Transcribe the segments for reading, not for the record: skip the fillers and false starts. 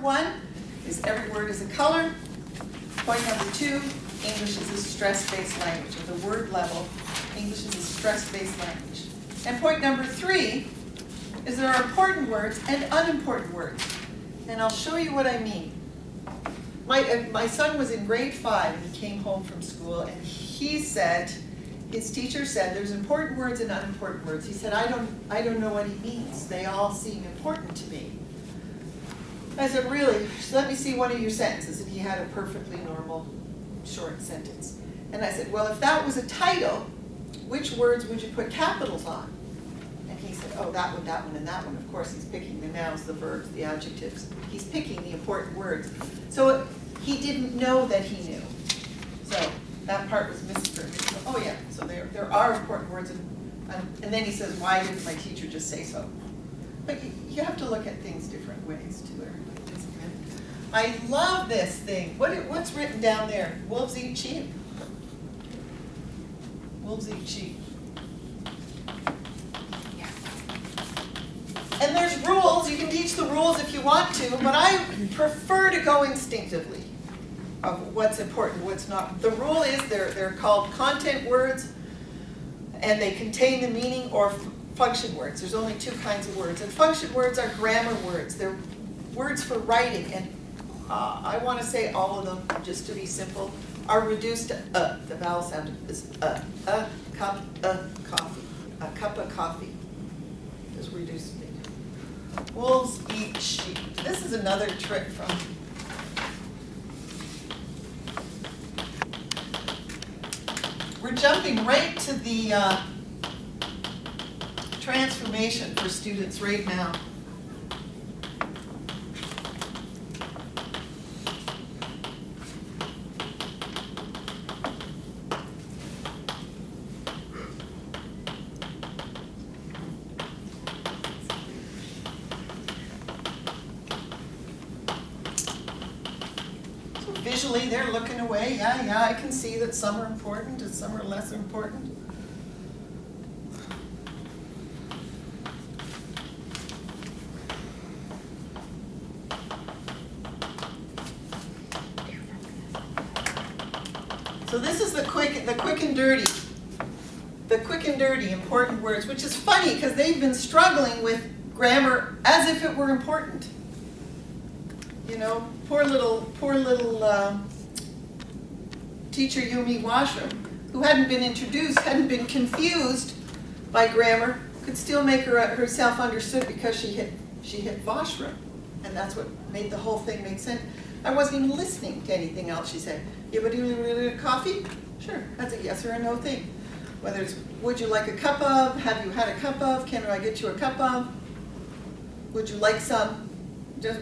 1 is every word is a color. Point number 2, English is a stress-based language. At the word level, English is a stress-based language. And point number 3 is there are important words and unimportant words. And I'll show you what I mean. My son was in grade 5 and he came home from school and he said, his teacher said, there's important words and unimportant words. He said, I don't know what he means. They all seem important to me. I said, really? Let me see one of your sentences. And he had a perfectly normal short sentence. And I said, well, if that was a title, which words would you put capitals on? And he said, oh, that one, and that one. Of course, he's picking the nouns, the verbs, the adjectives. He's picking the important words. So he didn't know that he knew. So that part was missing for him. So, oh yeah, so there are important words. And then he says, why didn't my teacher just say so? But you have to look at things different ways too, everybody. I love this thing. What's written down there? Wolves eat sheep. Wolves eat sheep. And there's rules. You can teach the rules if you want to, but I prefer to go instinctively of what's important, what's not. The rule is they're called content words, and they contain the meaning, or function words. There's only 2 kinds of words. And function words are grammar words. They're words for writing. And I want to say all of them, just to be simple, are reduced to The vowel sound is cup of coffee. A cup of coffee is reduced to wolves eat sheep. This is another trick from we're jumping right to the transformation for students right now. Visually, they're looking away. Yeah, I can see that some are important and some are less important. So this is the quick and dirty. The quick and dirty, important words, which is funny because they've been struggling with grammar as if it were important. You know, poor little teacher Yumi Washram, who hadn't been introduced, hadn't been confused by grammar, could still make herself understood because she hit Washram, and that's what made the whole thing make sense. I wasn't even listening to anything else she said. You have a coffee? Sure, that's a yes or a no thing. Whether it's would you like a cup of, have you had a cup of, can I get you a cup of, would you like some? Just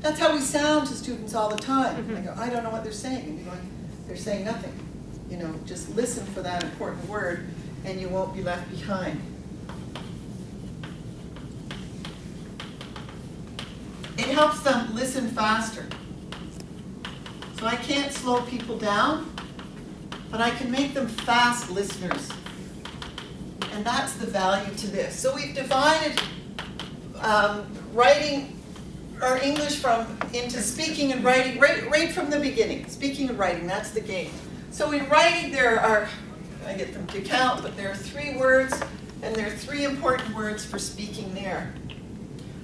that's how we sound to students all the time. I go, I don't know what they're saying. And you're going, they're saying nothing. You know, just listen for that important word and you won't be left behind. It helps them listen faster. So I can't slow people down, but I can make them fast listeners. And that's the value to this. So we've divided writing or English into speaking and writing right from the beginning. Speaking and writing, that's the game. So in writing there are, I get them to count, but there are 3 words, and there are 3 important words for speaking there.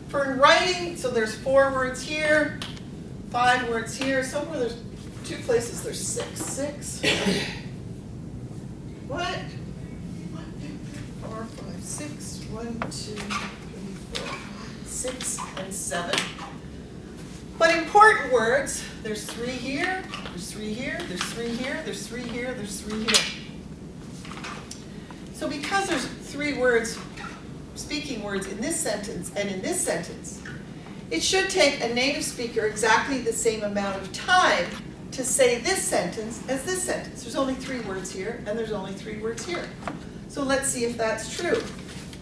For writing, so there's 4 words here, 5 words here. Somewhere there's 2 places there's 6. What? 4, 5, 6. 1, 2, 3, 4, 6, and 7. But important words, there's 3 here, there's 3 here, there's 3 here, there's 3 here, there's 3 here. So because there's 3 words, speaking words in this sentence and in this sentence, it should take a native speaker exactly the same amount of time to say this sentence as this sentence. There's only 3 words here, and there's only 3 words here. So let's see if that's true.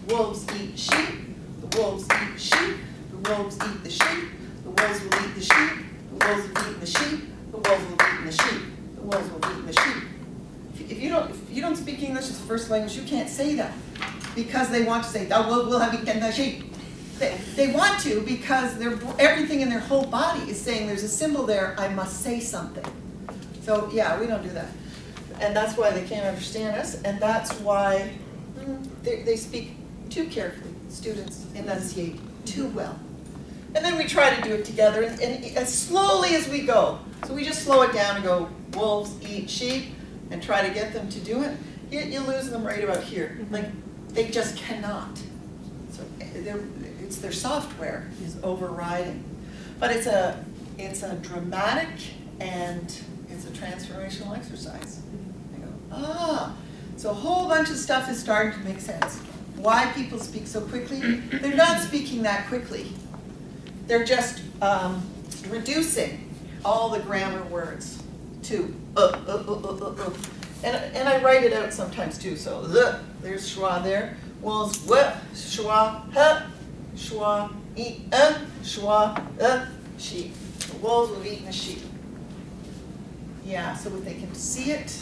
Wolves eat sheep. The wolves eat sheep. The wolves eat the sheep. The wolves will eat the sheep. The wolves will eat the sheep. The wolves will eat the sheep. The wolves will eat the sheep. If you don't speak English as a first language, you can't say that because they want to say, "The wolf will have eaten the sheep." They want to because everything in their whole body is saying there's a symbol there, I must say something. So yeah, we don't do that. And that's why they can't understand us, and that's why they speak too carefully. Students enunciate too well. And then we try to do it together, and as slowly as we go. So we just slow it down and go, wolves eat sheep, and try to get them to do it. You lose them right about here. Like, they just cannot. So it's their software is overriding. But it's a dramatic and it's a transformational exercise. I go, ah. So a whole bunch of stuff is starting to make sense. Why people speak so quickly? They're not speaking that quickly. They're just reducing all the grammar words to And I write it out sometimes too. So there's schwa there. Wolves schwa schwa schwa sheep. The wolves will have eaten a sheep. Yeah, so if they can see it,